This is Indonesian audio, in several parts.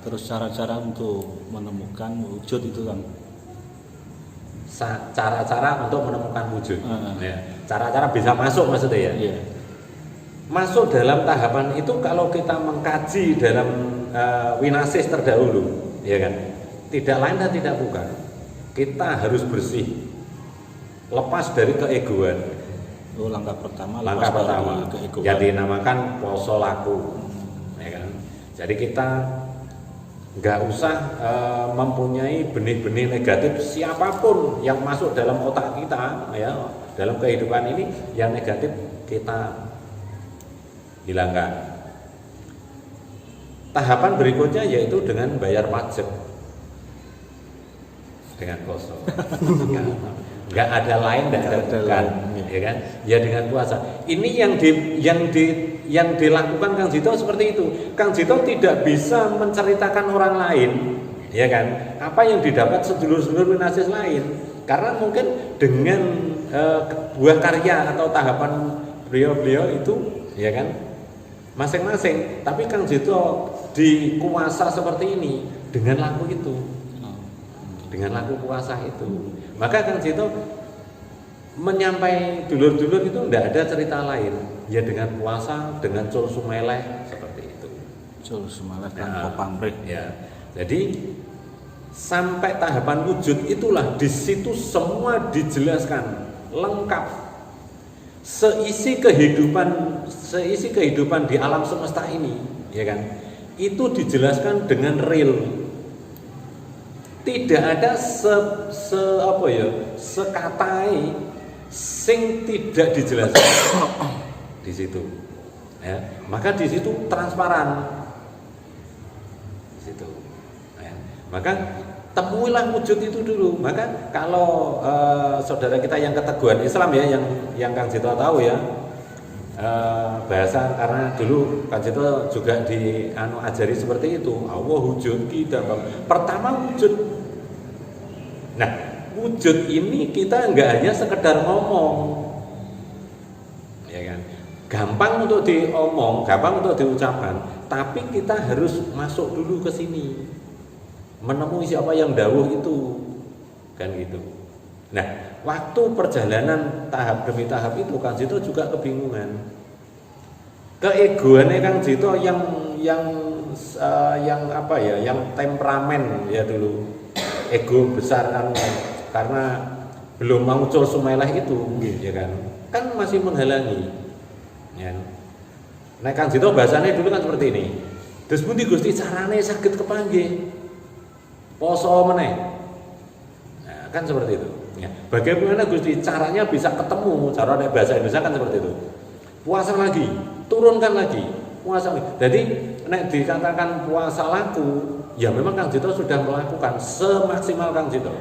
Terus cara-cara untuk menemukan wujud itu kan. Cara-cara untuk menemukan wujud. Ah. Ya. Cara-cara bisa masuk maksudnya ya. Iya. Masuk dalam tahapan itu kalau kita mengkaji dalam winasis terdahulu, ya kan? Tidak lain dan tidak bukan. Kita harus bersih, lepas dari keegoan. Oh, langkah pertama. Langkah pertama keegoan. yang dinamakan poso laku, ya kan? Jadi kita nggak usah mempunyai benih-benih negatif siapapun yang masuk dalam otak kita, ya, dalam kehidupan ini yang negatif kita hilangkan. Tahapan berikutnya yaitu dengan bayar pajak dengan poso. Nggak ada lain, nggak ada bukan, ya kan? Ya dengan puasa. Ini yang dilakukan Kang Jito seperti itu. Kang Jito tidak bisa menceritakan orang lain, ya kan? Apa yang didapat sedulur-sedulur winasis lain, karena mungkin dengan buah karya atau tahapan beliau-beliau itu, ya kan? Masing-masing. Tapi Kang Jito dikuasa seperti ini dengan laku itu. Dengan laku puasa itu, maka Kang Jito menyampai dulur-dulur itu tidak ada cerita lain, ya dengan puasa, dengan cul sumeleh seperti itu. Cul sumeleh kan kopamrih. Ya, jadi sampai tahapan wujud itulah di situ semua dijelaskan lengkap. Seisi kehidupan di alam semesta ini, ya kan? Itu dijelaskan dengan real. Tidak ada sekatai sing tidak dijelaskan di situ. Ya, maka di situ transparan. Di situ. Ya, maka temuilah wujud itu dulu. Maka kalau saudara kita yang keteguhan Islam ya, yang Kang Jito tahu ya, bahasa karena dulu Kang Jito juga ajari seperti itu. Allah wujud kita. Pertama wujud. Nah, wujud ini kita enggak hanya sekedar ngomong, ya kan? Gampang untuk diomong, gampang untuk diucapkan, tapi kita harus masuk dulu ke sini, menemui siapa yang dawuh itu, kan gitu. Nah, waktu perjalanan tahap demi tahap itu Kang Jito juga kebingungan. Keegoannya Kang Jito yang apa ya, yang temperamen ya dulu. Ego besar karena belum mau cul sumeleh itu, ya kan masih menghalangi, ya. Nah Kang Jito bahasanya dulu kan seperti ini. Terus pundi Gusti carane saged kepanggih poso meneh, nah, kan seperti itu. Ya. Bagaimana Gusti caranya bisa ketemu? Cara bahasa Indonesia kan seperti itu. Puasa lagi, turunkan lagi, puasa lagi. Jadi nek dikatakan puasa laku, ya memang Kang Jito sudah melakukan semaksimal Kang Jito,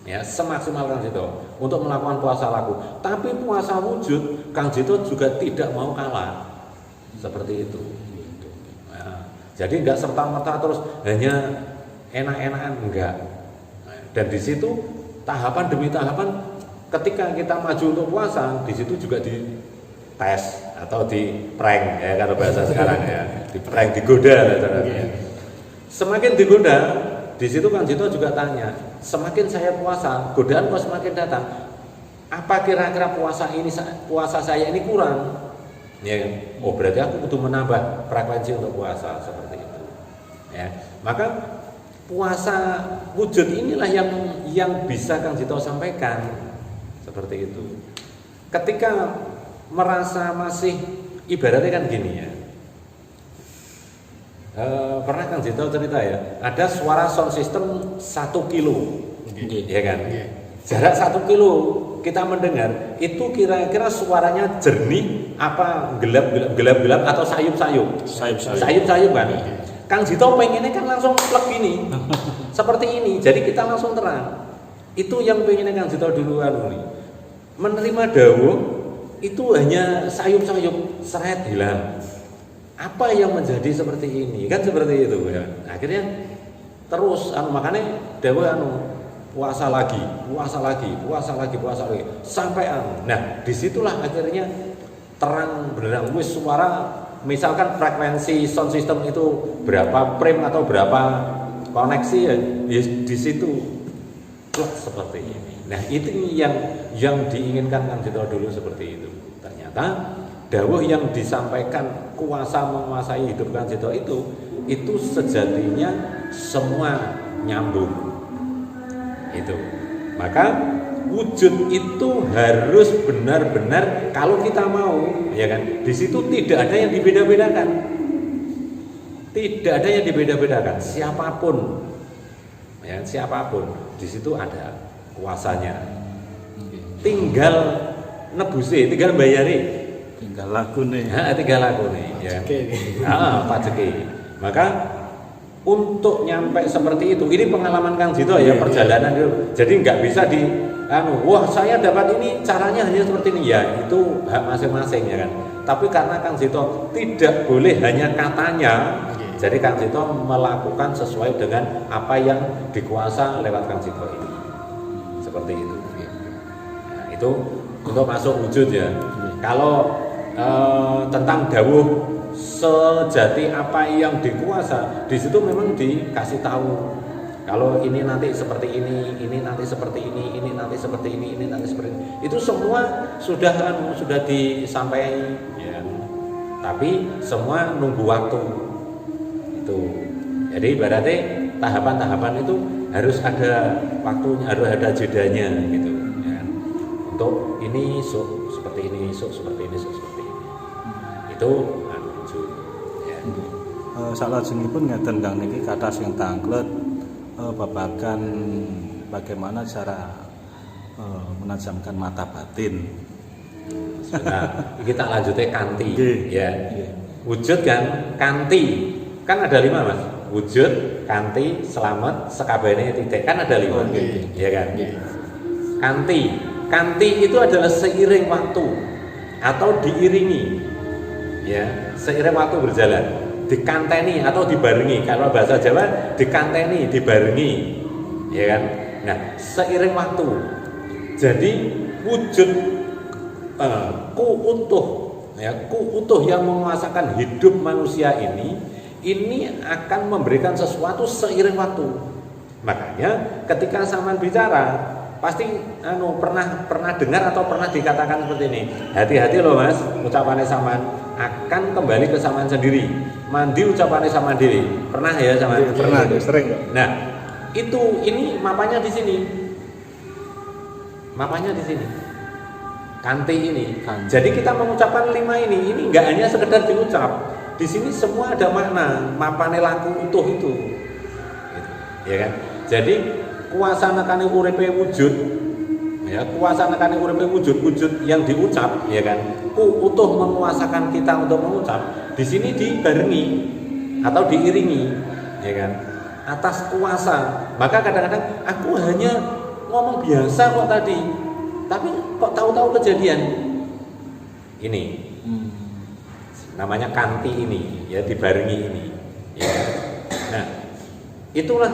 ya semaksimal Kang Jito untuk melakukan puasa laku. Tapi puasa wujud Kang Jito juga tidak mau kalah seperti itu. Nah, jadi nggak serta merta terus hanya enak-enakan, enggak. Dan di situ tahapan demi tahapan, ketika kita maju untuk puasa, di situ juga dites atau di prank ya kalau bahasa sekarang ya, di prank, digoda ya. Semakin digoda, di situ Kang Jito juga tanya, semakin saya puasa, godaan kok semakin datang. Apa kira-kira puasa saya ini kurang? Ya, oh berarti aku butuh menambah frekuensi untuk puasa seperti itu. Ya, maka puasa wujud inilah yang bisa Kang Jito sampaikan seperti itu. Ketika merasa masih ibaratnya kan gini ya. Pernah Kang Jito cerita ya, ada suara sound system 1 kilo, ya kan? Jarak 1 kilo kita mendengar itu kira-kira suaranya jernih apa gelap atau sayup-sayup kan? Kang Jito pengennya kan langsung plek gini, seperti ini, jadi kita langsung terang. Itu yang pengennya Kang Jito duluan nih. Menerima dawuh itu hanya sayup-sayup, seret hilang. Apa yang menjadi seperti ini? Kan seperti itu ya. Akhirnya terus makanya dawuh puasa lagi sampai Nah, disitulah akhirnya terang benderang wis suara misalkan frekuensi sound system itu berapa frame atau berapa koneksi ya di situ plek seperti ini. Nah itu yang diinginkan Kang Cito dulu seperti itu. Ternyata dawuh yang disampaikan kuasa menguasai hidup Kang Cito itu sejatinya semua nyambung. Itu. Maka wujud itu harus benar-benar kalau kita mau, ya kan? Di situ tidak ada yang dibeda-bedakan. Tidak ada yang dibeda-bedakan. Siapapun, ya, siapapun di situ ada kuasanya. Tinggal nebusi, tinggal bayari. Tinggal lagu nih. Tinggal lagu nih, ya. Pajeki. Maka untuk nyampe seperti itu, ini pengalaman Kang Cito ya, perjalanan itu. Jadi nggak bisa wah saya dapat ini caranya hanya seperti ini ya, itu hak masing-masing ya kan. Tapi karena Kang Cito tidak boleh hanya katanya, jadi Kang Cito melakukan sesuai dengan apa yang dikuasa lewat Kang Cito ini, seperti itu. Nah, itu untuk masuk wujud ya. Kalau tentang dawuh sejati apa yang dikuasa, di situ memang dikasih tahu. Kalau ini nanti seperti ini nanti seperti ini nanti seperti ini nanti seperti ini. Itu semua sudah disampaikan ya. Tapi semua nunggu waktu. Itu. Jadi berarti tahapan-tahapan itu harus ada waktunya, harus ada jedanya gitu ya. Untuk ini seperti ini, seperti ini, seperti ini. Itu ya. Salajengipun ngeten Kang niki kathah sing tanglet babagan bagaimana cara menajamkan mata batin. Nah, kita lanjutnya kanti ya. Wujud kan kanti. Kan ada 5 Mas. Wujud, kanti, selamat, sekabehane titik. Kan ada 5. Ya kan? Kanti. Kanti itu adalah seiring waktu atau diiringi. Ya, seiring waktu berjalan. Dikanteni atau dibarengi. Kalau bahasa Jawa dikanteni, dibarengi. Ya kan? Nah, seiring waktu. Jadi wujud ku utuh yang menguasakan hidup manusia ini akan memberikan sesuatu seiring waktu. Makanya ketika sampean bicara pasti pernah dengar atau pernah dikatakan seperti ini. Hati-hati loh Mas, ucapannya sampean akan kembali ke sampean sendiri. Mandi ucapannya sampean diri. Pernah ya sampean? Pernah, sering. Nah, ini mapanya di sini. Mapanya di sini. Kanti ini. Jadi kita mengucapkan 5 ini enggak hanya sekedar diucap. Di sini semua ada makna, mapane laku utuh itu. Gitu. Ya kan? Jadi kuasa nekane uripe wujud, ya kuasa nekane uripe wujud yang diucap, ya kan? Utuh menguasakan kita untuk mengucap. Di sini dibarengi atau diiringi, ya kan? Atas kuasa. Maka kadang-kadang aku hanya ngomong biasa kok tadi, tapi kok tahu-tahu kejadian ini. Namanya kanti ini, ya dibarengi ini. Ya. Nah, itulah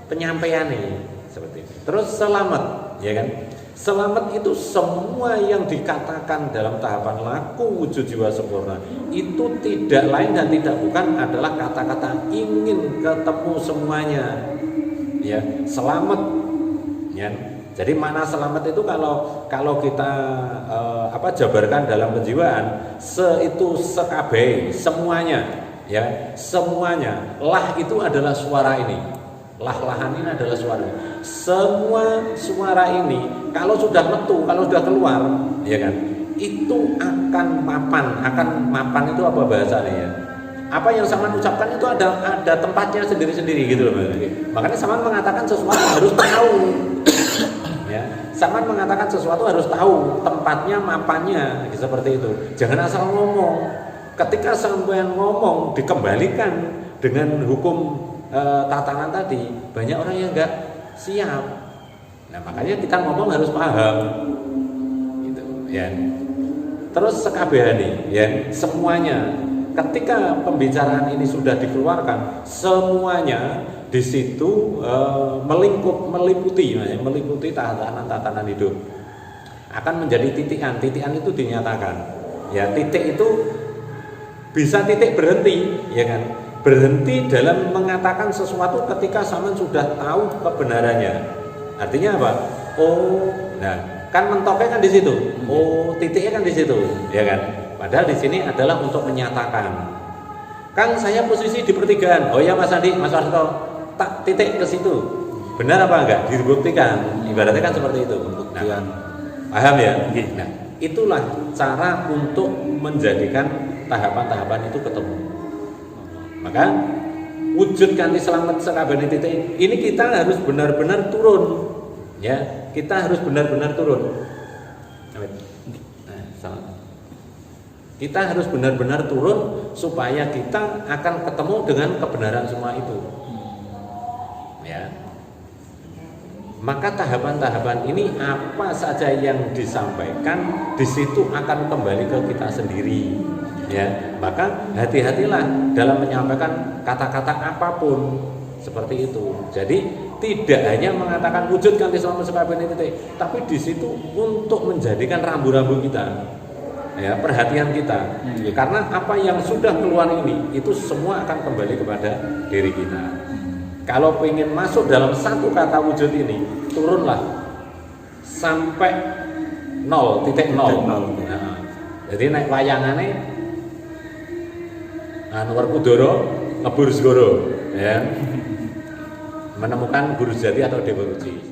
penyampaiannya seperti itu. Terus selamat, ya kan? Selamat itu semua yang dikatakan dalam tahapan laku wujud jiwa sempurna itu tidak lain dan tidak bukan adalah kata-kata ingin ketemu semuanya. Ya, selamat. Ya. Jadi mana selamat itu kalau kita jabarkan dalam penjiwaan, itu sekabeh semuanya, ya semuanya. Lah itu adalah suara ini, lah-lahan ini adalah suara. Semua suara ini kalau sudah metu, kalau sudah keluar, ya kan, itu akan mapan itu apa bahasanya ya? Apa yang Saman ucapkan itu ada tempatnya sendiri-sendiri gitu loh. Makanya Saman mengatakan sesuatu harus tahu. Ya, Saman mengatakan sesuatu harus tahu tempatnya, mapannya, seperti itu. Jangan asal ngomong. Ketika sampean ngomong dikembalikan dengan hukum tatanan tadi, banyak orang yang enggak siap. Nah, makanya kita ngomong harus paham. Gitu, ya. Terus sekabehane, ya, semuanya. Ketika pembicaraan ini sudah dikeluarkan, semuanya di situ meliputi tatanan hidup akan menjadi titian itu dinyatakan ya. Titik itu bisa titik berhenti, ya kan? Berhenti dalam mengatakan sesuatu ketika sampean sudah tahu kebenarannya. Artinya apa? Oh, nah kan mentoknya kan di situ. Oh, titiknya kan di situ, ya kan? Padahal di sini adalah untuk menyatakan. Kang, saya posisi di pertigaan. Oh ya Mas Andi, Mas Warto, tak titik ke situ. Benar apa enggak? Dibuktikan. Ibaratnya kan seperti itu. Pembuktian. Paham ya? Nah, itulah cara untuk menjadikan tahapan-tahapan itu ketemu. Maka wujud kanthi selamat sekabehane titik. Ini kita harus benar-benar turun. Ya, kita harus benar-benar turun. Kita harus benar-benar turun supaya kita akan ketemu dengan kebenaran semua itu. Ya. Maka tahapan-tahapan ini apa saja yang disampaikan di situ akan kembali ke kita sendiri. Ya, maka hati-hatilah dalam menyampaikan kata-kata apapun seperti itu. Jadi tidak hanya mengatakan wujud kanthi selamat sekabehane titik, tapi di situ untuk menjadikan rambu-rambu kita, ya, perhatian kita. Karena apa yang sudah keluar ini itu semua akan kembali kepada diri kita. Kalau ingin masuk dalam satu kata wujud ini, turunlah sampai 0.0. Nah, jadi naik wayangannya Anwar Kudoro ngebur segoro, ya, menemukan Guru Jati atau Dewa Ruci.